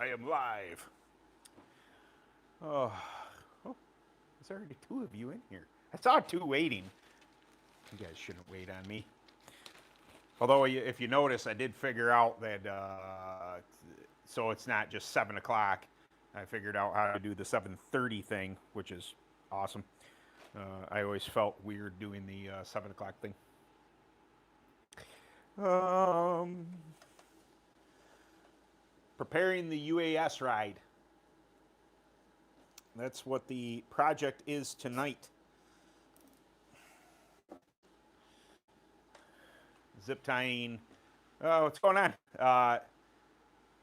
I am live. Oh, oh, there's already two of you in here. I saw two waiting. You guys shouldn't wait on me. Although, if you notice, I did figure out that, so it's not just 7 o'clock. I figured out how to do the 7:30 thing, which is awesome. I always felt weird doing the 7 o'clock thing. Um, Preparing the UAS ride. That's what the project is tonight. Zip tying. Oh, what's going on?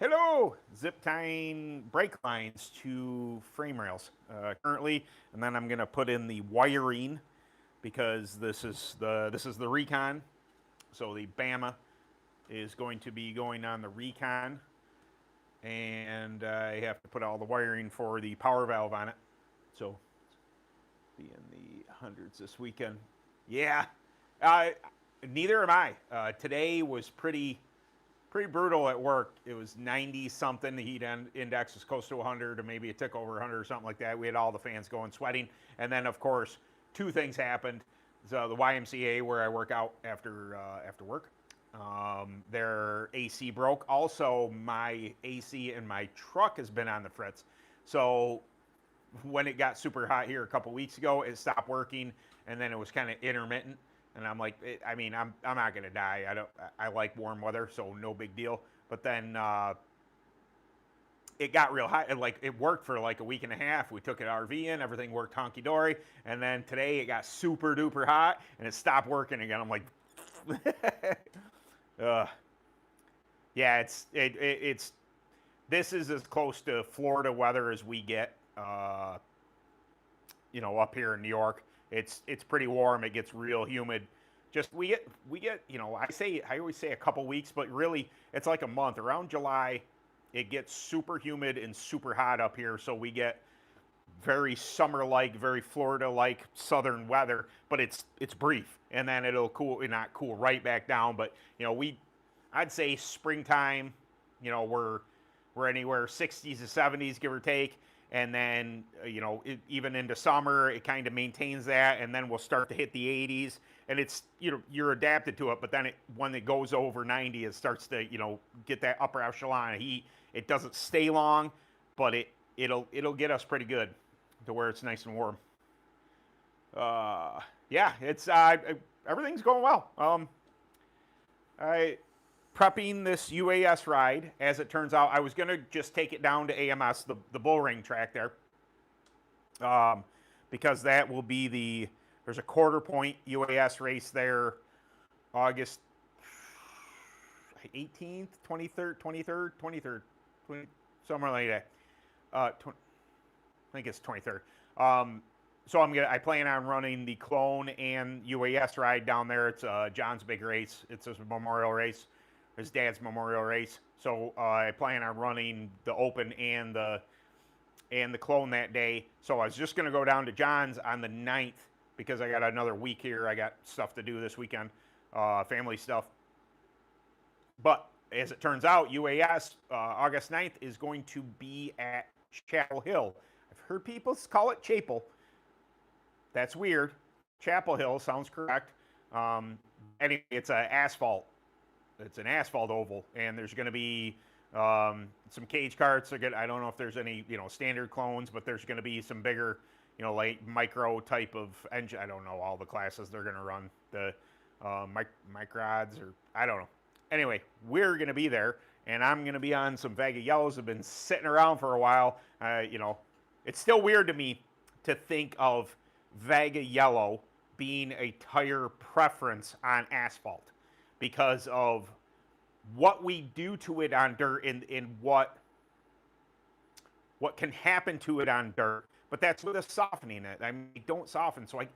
Hello! Zip tying brake lines to frame rails currently, and then I'm going to put in the wiring because this is the Recon. So the Bama is going to be going on the Recon, and I have to put all the wiring for the power valve on it. So be in the hundreds this weekend. Yeah. Neither am I. Today was pretty brutal at work. It was 90 something. The heat index was close to 100, or maybe it took over 100 or something like that. We had all the fans going, sweating, and then of course two things happened. So the YMCA where I work out after work, their AC broke. Also, my AC in my truck has been on the fritz. So when it got super hot here a couple weeks ago, it stopped working, and then it was kind of intermittent. And I'm like, I'm not gonna die. I like warm weather, so no big deal. But then it got real hot, and like it worked for like a week and a half. We took an RV in, everything worked honky dory, and then today it got super duper hot, and it stopped working again. I'm like, yeah, it's this is as close to Florida weather as we get. Up here in New York. It's pretty warm. It gets real humid. Just we get I always say a couple weeks, but really it's like a month. Around July, it gets super humid and super hot up here. So we get very summer-like, very Florida-like southern weather, but it's brief, and then it'll not cool right back down. But I'd say springtime, we're anywhere 60s to 70s, give or take. And then, even into summer, it kind of maintains that, and then we'll start to hit the 80s, and it's, you're adapted to it. But then when it goes over 90, it starts to, get that upper echelon of heat. It doesn't stay long, but it'll get us pretty good to where it's nice and warm. Yeah, it's everything's going well. Prepping this UAS ride. As it turns out, I was going to just take it down to AMS, the bull ring track there, because that will be there's a quarter point UAS race there, August 18th, 23rd, somewhere like that. I think it's 23rd. So I plan on running the clone and UAS ride down there. It's John's big race. It's a memorial race. His dad's memorial race. So I plan on running the open and the clone that day. So I was just going to go down to John's on the 9th because I got another week here. I got stuff to do this weekend, family stuff. But as it turns out, UAS August 9th is going to be at Chapel Hill. I've heard people call it Chapel. That's weird. Chapel Hill sounds correct. Anyway, it's an asphalt oval, and there's going to be some cage karts. I don't know if there's any standard clones, but there's going to be some bigger, like micro type of engine. I don't know all the classes they're going to run, the microds, or I don't know. Anyway, we're going to be there, and I'm going to be on some Vega Yellows. Have been sitting around for a while. It's still weird to me to think of Vega Yellow being a tire preference on asphalt, because of what we do to it on dirt and what can happen to it on dirt. But that's with us softening it. I mean, don't soften, so I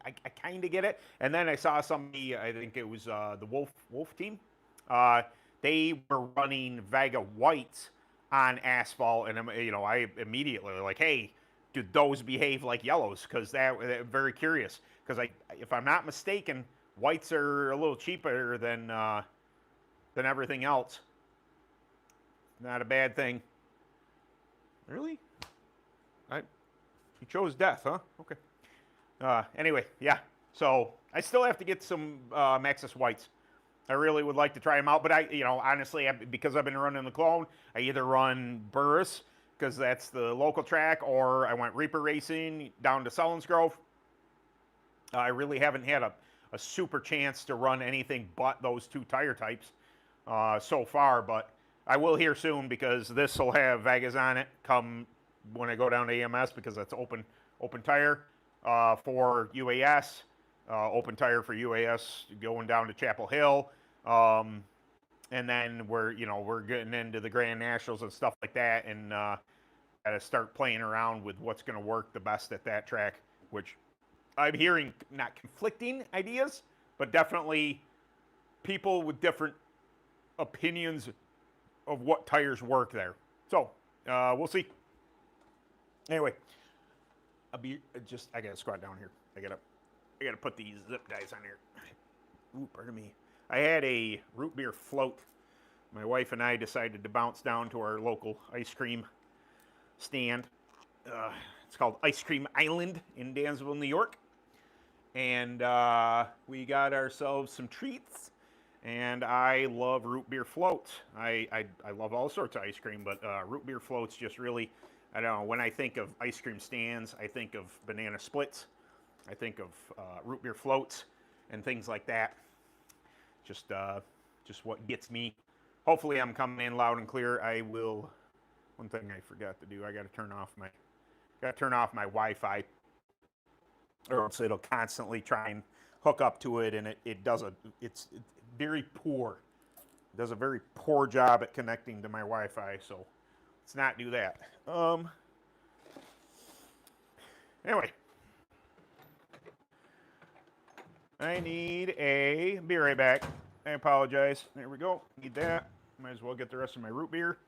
kind of get it. And then I saw somebody, I think it was the Wolf team. They were running Vega whites on asphalt, and I immediately like, hey, do those behave like yellows? Because that very curious. Because if I'm not mistaken, whites are a little cheaper than everything else. Not a bad thing. Really? You chose death, huh? Okay. Anyway, yeah. So I still have to get some Maxxis whites. I really would like to try them out, but honestly, because I've been running the clone, I either run Burris because that's the local track, or I went Reaper Racing down to Selinsgrove. I really haven't had a super chance to run anything but those two tire types so far, but I will here soon because this will have Vegas on it come when I go down to AMS because that's open tire for UAS, open tire for UAS going down to Chapel Hill, and then we're getting into the Grand Nationals and stuff like that, and gotta start playing around with what's going to work the best at that track, which I'm hearing not conflicting ideas, but definitely people with different opinions of what tires work there. So we'll see. Anyway, I gotta squat down here. I gotta put these zip ties on here. Ooh, pardon me. I had a root beer float. My wife and I decided to bounce down to our local ice cream stand. It's called Ice Cream Island in Dansville, New York. And we got ourselves some treats. And I love root beer floats. I love all sorts of ice cream, but root beer floats just really, I don't know, when I think of ice cream stands, I think of banana splits. I think of root beer floats and things like that. Just what gets me. Hopefully I'm coming in loud and clear. I will, one thing I forgot to do, I gotta turn off my Wi-Fi, or else it'll constantly try and hook up to it, and it's very poor. It does a very poor job at connecting to my Wi-Fi, so let's not do that. Anyway, I need a, be right back. I apologize. There we go. Need that. Might as well get the rest of my root beer.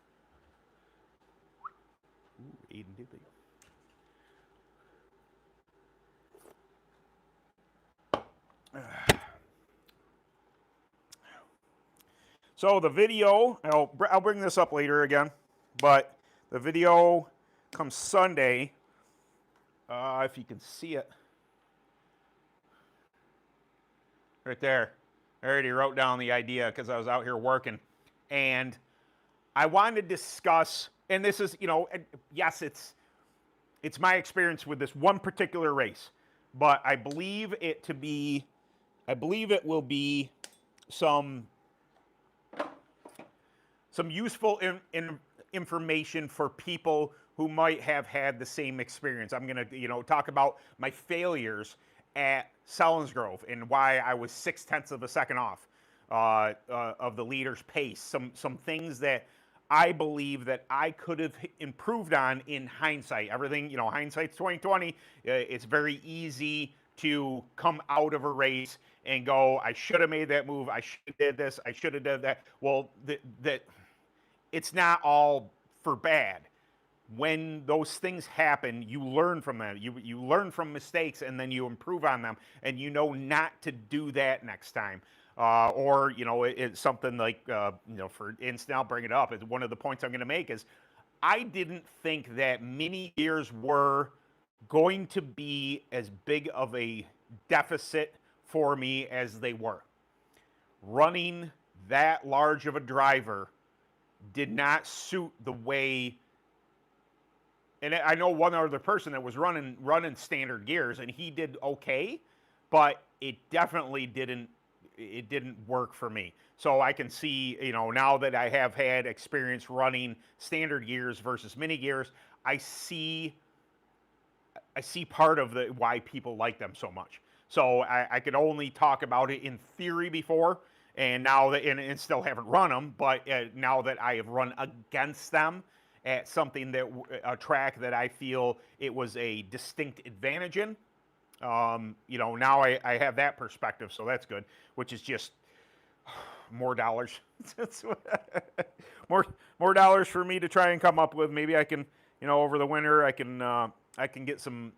Ooh, Aiden Dippy. So the video, I'll bring this up later again, but the video comes Sunday. If you can see it. Right there. I already wrote down the idea because I was out here working. And I wanted to discuss, and this is, yes, it's my experience with this one particular race, but I believe it will be some useful information for people who might have had the same experience. I'm going to, talk about my failures at Selinsgrove and why I was 0.6 of a second off of the leader's pace. Some things that I believe that I could have improved on in hindsight. Everything, hindsight's 20/20. It's very easy to come out of a race and go, I should have made that move. I should have did this. I should have done that. Well, that it's not all for bad. When those things happen, you learn from them. You learn from mistakes, and then you improve on them, and you know not to do that next time. Or it's something like for instance, I'll bring it up. One of the points I'm going to make is I didn't think that mini gears were going to be as big of a deficit for me as they were. Running that large of a driver did not suit the way. And I know one other person that was running standard gears, and he did okay, but it definitely didn't work for me. So I can see, now that I have had experience running standard gears versus mini gears, I see part of why people like them so much. So I could only talk about it in theory before, and now and still haven't run them, but now that I have run against them at something a track that I feel it was a distinct advantage in, now I have that perspective, so that's good, which is just more dollars. more dollars for me to try and come up with. Maybe I can, over the winter, I can get some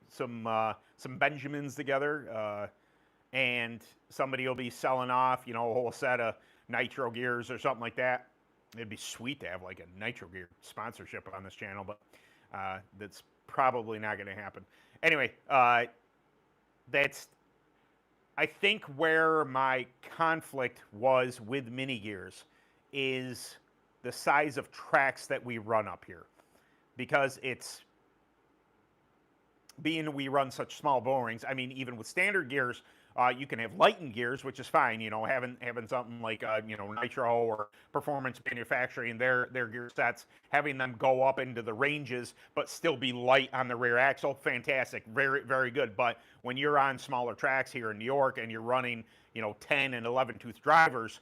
Benjamins together, and somebody will be selling off, a whole set of nitro gears or something like that. It'd be sweet to have like a nitro gear sponsorship on this channel, but That's probably not going to happen. Anyway, that's I think where my conflict was with mini gears is the size of tracks that we run up here, because it's being we run such small borings. I mean, even with standard gears, you can have lightened gears, which is fine. You know, having something like Nitro or Performance Manufacturing, their gear sets, having them go up into the ranges but still be light on the rear axle, fantastic, very very good. But when you're on smaller tracks here in New York and you're running 10 and 11 tooth drivers,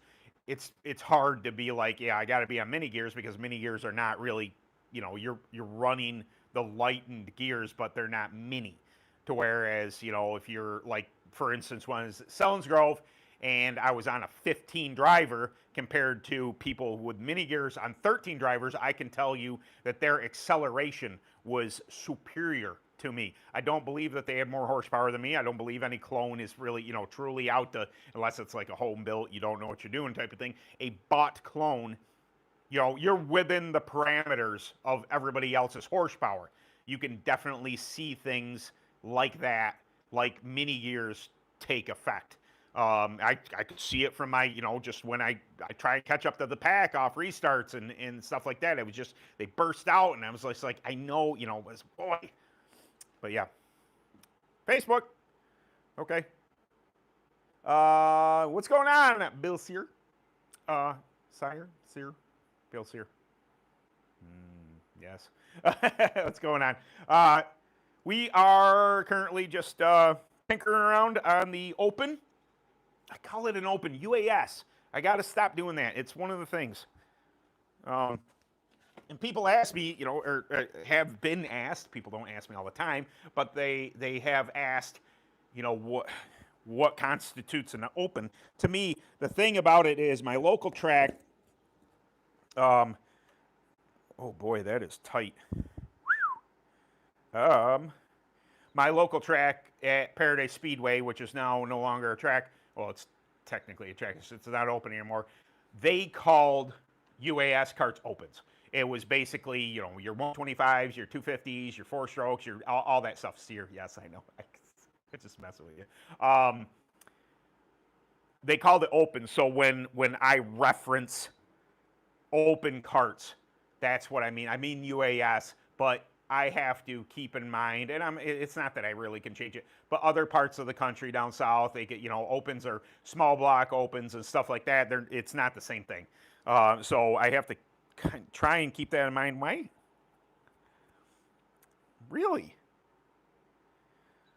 it's hard to be like, yeah, I got to be on mini gears, because mini gears are not really, you're running the lightened gears, but they're not mini. To whereas, if you're like, for instance, when I was at Selinsgrove and I was on a 15 driver compared to people with mini gears on 13 drivers, I can tell you that their acceleration was superior to me. I don't believe that they have more horsepower than me. I don't believe any clone is really, truly out to, unless it's like a home built, you don't know what you're doing type of thing. A bought clone, you're within the parameters of everybody else's horsepower. You can definitely see things like that, like mini gears take effect. I could see it from my, just when I try and catch up to the pack off restarts and stuff like that. It was just, they burst out, and I was just like, I know, was boy. But yeah. Facebook. Okay. What's going on, Bill Sear? Sear? Bill Sear. Yes. What's going on? We are currently just tinkering around on the Open. I call it an Open UAS. I got to stop doing that. It's one of the things. And people ask me, or have been asked. People don't ask me all the time, but they have asked, what constitutes an Open. To me, the thing about it is my local track. Oh boy, that is tight. My local track at Paradise Speedway, which is now no longer a track. Well, it's technically a track. It's not open anymore. They called UAS karts Opens. It was basically, your 125s, your 250s, your 4-strokes, your all that stuff. Sear, yes, I know. I just messing with you. They called it Open. So when I reference open karts, that's what I mean. I mean UAS, but I have to keep in mind, and it's not that I really can change it, but other parts of the country down south, they get, Opens are small block Opens and stuff like that. It's not the same thing. So I have to try and keep that in mind. Why? Really?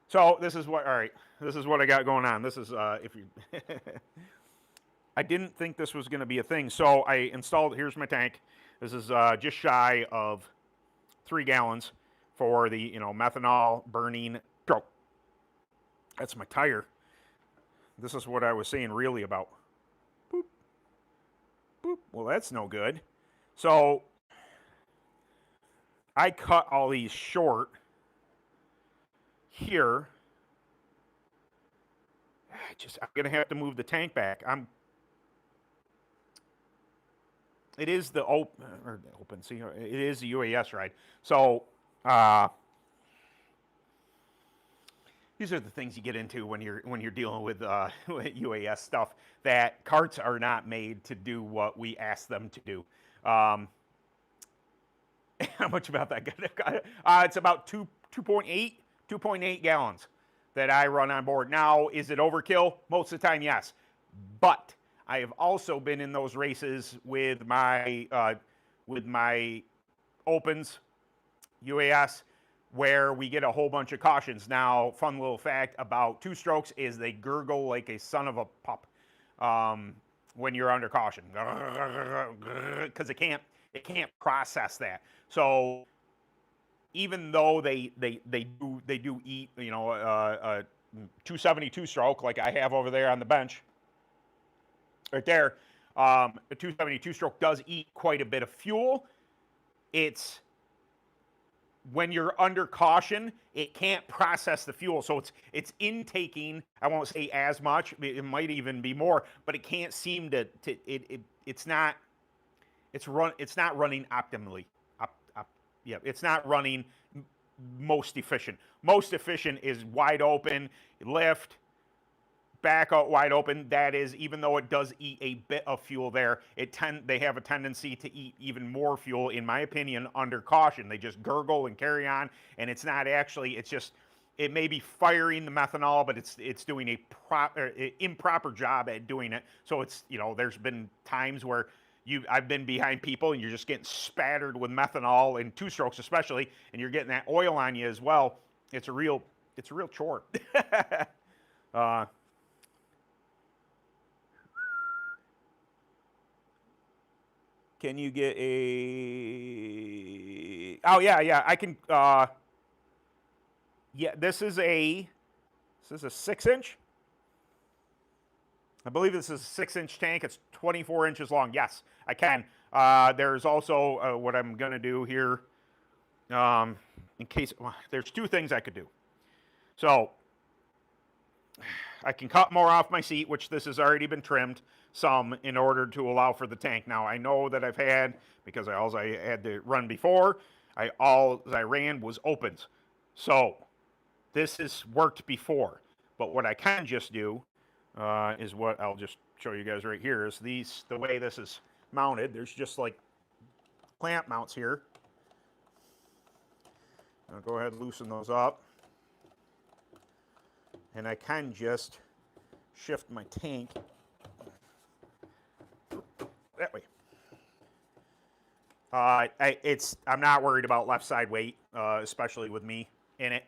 So this is what, all right, this is what I got going on. This is, if you, I didn't think this was going to be a thing. So I installed, here's my tank. This is just shy of 3 gallons for the, methanol burning stroke. That's my tire. This is what I was saying really about. Boop. Boop. Well, that's no good. So I cut all these short here. I'm going to have to move the tank back. It is the open. See, it is the UAS ride. So these are the things you get into when you're dealing with UAS stuff. That karts are not made to do what we ask them to do. How much about that? It's about 2.8 gallons that I run on board. Now, is it overkill? Most of the time, yes. But I have also been in those races with my Opens UAS where we get a whole bunch of cautions. Now, fun little fact about 2-strokes is they gurgle like a son of a pup when you're under caution, because it can't process that. So even though they do eat, a 272 stroke like I have over there on the bench, right there, a 272 stroke does eat quite a bit of fuel. It's when you're under caution, it can't process the fuel, so it's intaking. I won't say as much; it might even be more, but it can't seem to it's not running optimally. It's not running most efficient. Most efficient is wide open, lift, back out wide open. That is, even though it does eat a bit of fuel there, they have a tendency to eat even more fuel, in my opinion, under caution. They just gurgle and carry on, and it's not actually, it's just, it may be firing the methanol, but it's doing a improper job at doing it. So it's, there's been times where I've been behind people and you're just getting spattered with methanol in two strokes especially, and you're getting that oil on you as well. It's a real chore. Can you get a? Oh yeah, I can. Yeah, this is a 6-inch. I believe this is a 6-inch tank. It's 24 inches long. Yes, I can. There's also what I'm going to do here, in case, there's two things I could do. So I can cut more off my seat, which this has already been trimmed some in order to allow for the tank. Now I know that I've had, because all I had to run before, all I ran was opens. So this has worked before. But what I can just do is what I'll just show you guys right here is the way this is mounted. There's just like clamp mounts here. I'll go ahead and loosen those up. And I can just shift my tank that way. I'm not worried about left side weight, especially with me in it.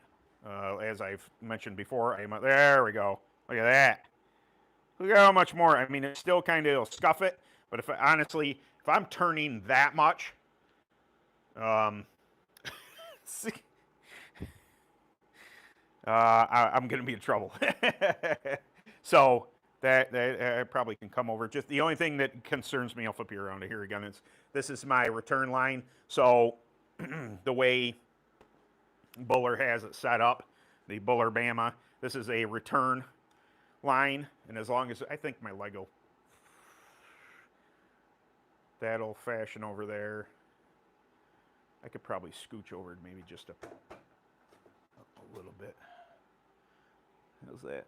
As I've mentioned before, there we go. Look at that. Look at how much more. I mean, it still kind of scuff it, but if I'm turning that much, I'm going to be in trouble. So that probably can come over. Just the only thing that concerns me, I'll flip you around to here again, is this is my return line. So the way Buller has it set up, the Buller Bama, this is a return line, and as long as I think my Lego, that'll fashion over there. I could probably scooch over maybe just a little bit. How's that?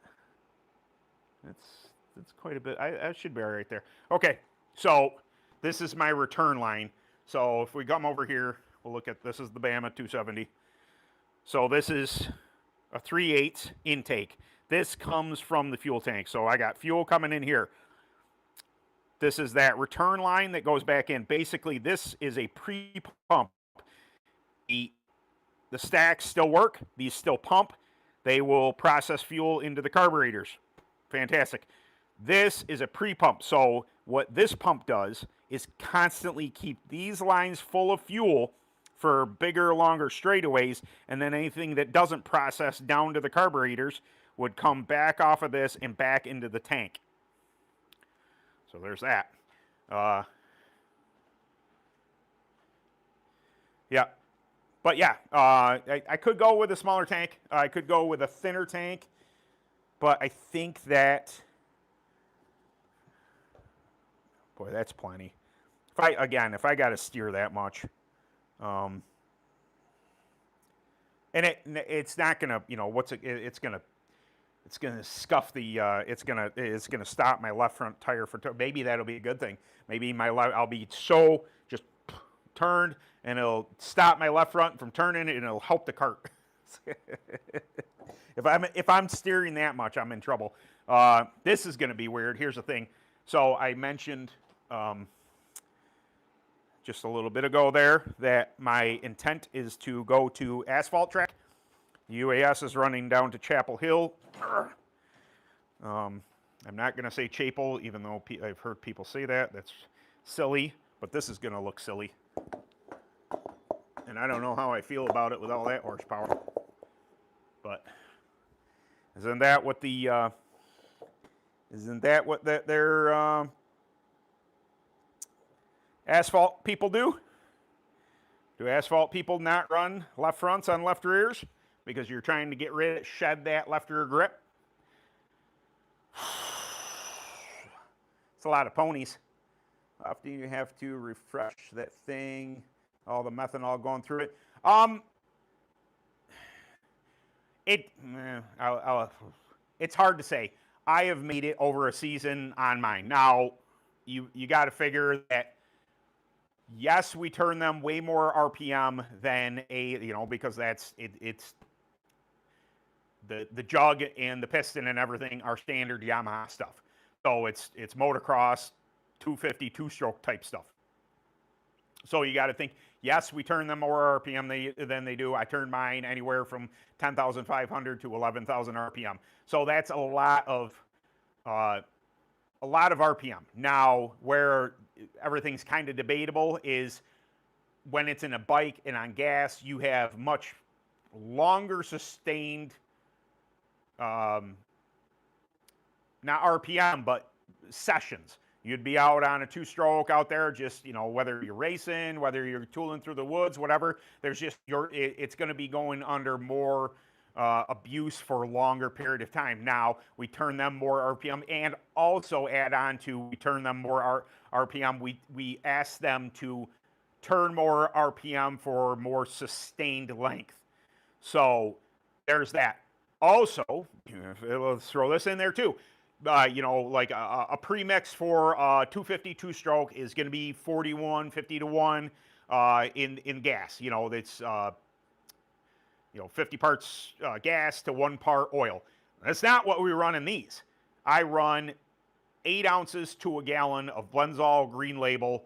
That's quite a bit. I should be right there. Okay, so this is my return line. So if we come over here, we'll look at, this is the Bama 270. So this is a 3/8 intake. This comes from the fuel tank. So I got fuel coming in here. This is that return line that goes back in. Basically, this is a pre-pump. The stacks still work. These still pump. They will process fuel into the carburetors. Fantastic. This is a pre-pump. So what this pump does is constantly keep these lines full of fuel for bigger, longer straightaways, and then anything that doesn't process down to the carburetors would come back off of this and back into the tank. So there's that. Yeah. But yeah, I could go with a smaller tank. I could go with a thinner tank. But I think that, boy, that's plenty. If I got to steer that much, and it's not gonna, it's gonna scuff the, it's gonna stop my left front tire maybe that'll be a good thing. Maybe I'll be so just turned, and it'll stop my left front from turning, and it'll help the cart. If I'm steering that much, I'm in trouble. This is going to be weird. Here's the thing. So I mentioned just a little bit ago there that my intent is to go to asphalt track. UAS is running down to Chapel Hill. I'm not going to say Chapel, even though I've heard people say that. That's silly, but this is going to look silly. And I don't know how I feel about it with all that horsepower. But isn't that what their asphalt people do? Do asphalt people not run left fronts on left rears because you're trying to shed that left rear grip? It's a lot of ponies. How often do you have to refresh that thing? all the methanol going through it. It's hard to say. I have made it over a season on mine. Now, you got to figure that, yes, we turn them way more RPM than because it's the jug and the piston and everything are standard Yamaha stuff. So it's motocross, 250, two-stroke type stuff. So you got to think, yes, we turn them more RPM than they do. I turn mine anywhere from 10,500 to 11,000 RPM. So that's a lot of RPM. Now, where everything's kind of debatable is when it's in a bike and on gas, you have much longer sustained, not RPM, but sessions. You'd be out on a two-stroke out there, just, whether you're racing, whether you're tooling through the woods, whatever. There's just it's going to be going under more abuse for a longer period of time. Now we turn them more RPM, and also add on to we turn them more RPM. We ask them to turn more RPM for more sustained length. So there's that. Also, let's throw this in there too. Like a premix for 250 two-stroke is going to be 41, 50 to 1 in gas. That's 50 parts gas to 1 part oil. That's not what we run in these. I run 8 ounces to a gallon of Blendzall Green Label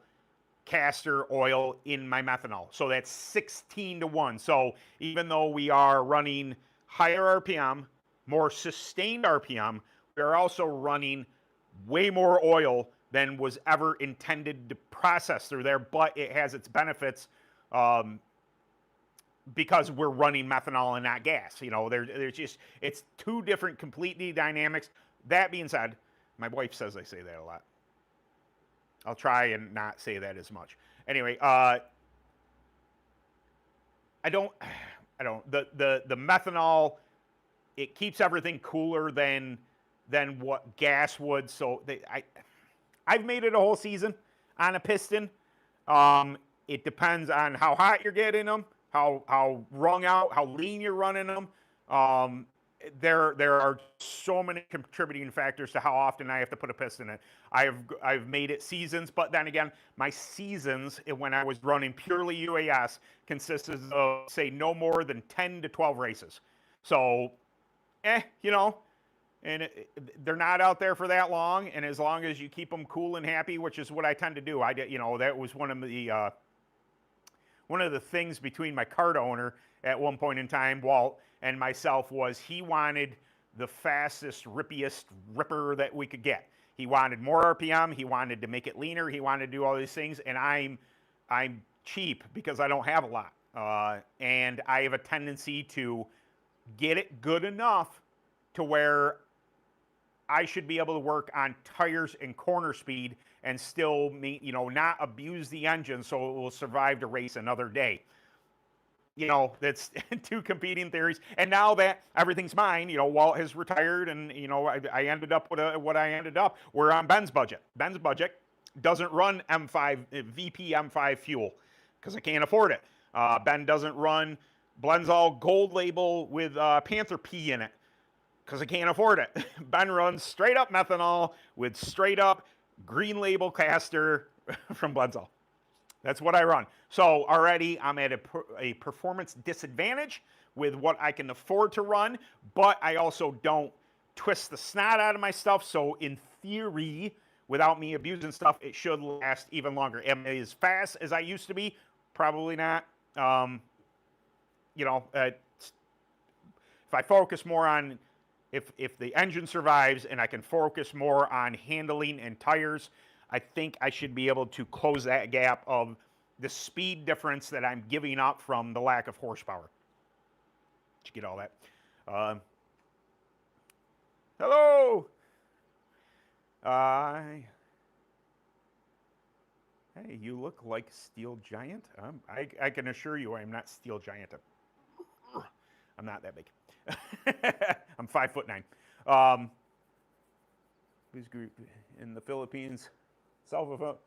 castor oil in my methanol. So that's 16 to 1. So even though we are running higher RPM, more sustained RPM, we're also running way more oil than was ever intended to process through there, but it has its benefits because we're running methanol and not gas. There's just, it's two different completely dynamics. That being said, my wife says I say that a lot. I'll try and not say that as much. Anyway, the methanol, it keeps everything cooler than what gas would. So I've made it a whole season on a piston. It depends on how hot you're getting them, how wrung out, how lean you're running them. There are so many contributing factors to how often I have to put a piston in. I've made it seasons, but then again, my seasons when I was running purely UAS consisted of, say, no more than 10 to 12 races. So, and they're not out there for that long. And as long as you keep them cool and happy, which is what I tend to do, that was one of the things between my Kart owner at one point in time, Walt, and myself, was he wanted the fastest, rippiest ripper that we could get. He wanted more RPM. He wanted to make it leaner. He wanted to do all these things. And I'm cheap because I don't have a lot. And I have a tendency to get it good enough to where I should be able to work on tires and corner speed and still not abuse the engine so it will survive to race another day. That's two competing theories. And now that everything's mine, Walt has retired, and I ended up with what I ended up. We're on Ben's budget. Ben's budget doesn't run VP M5 fuel because I can't afford it. Ben doesn't run Blendzall Gold Label with Panther P in it because I can't afford it. Ben runs straight up methanol with straight up Green Label castor from Blendzall. That's what I run. So already I'm at a performance disadvantage with what I can afford to run, but I also don't twist the snot out of my stuff. So in theory, without me abusing stuff, it should last even longer. Am I as fast as I used to be? Probably not. If I focus more on if the engine survives and I can focus more on handling and tires, I think I should be able to close that gap of the speed difference that I'm giving up from the lack of horsepower. Did you get all that? Hello. Hey, you look like Steel Giant. I can assure you I am not Steel Giant. I'm not that big. I'm 5'9". Who's group in the Philippines? Salvo.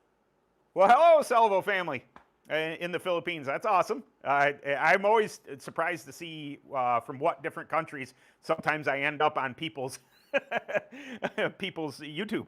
Well, hello, Salvo family. in the Philippines. That's awesome. I'm always surprised to see from what different countries. Sometimes I end up on people's people's YouTube.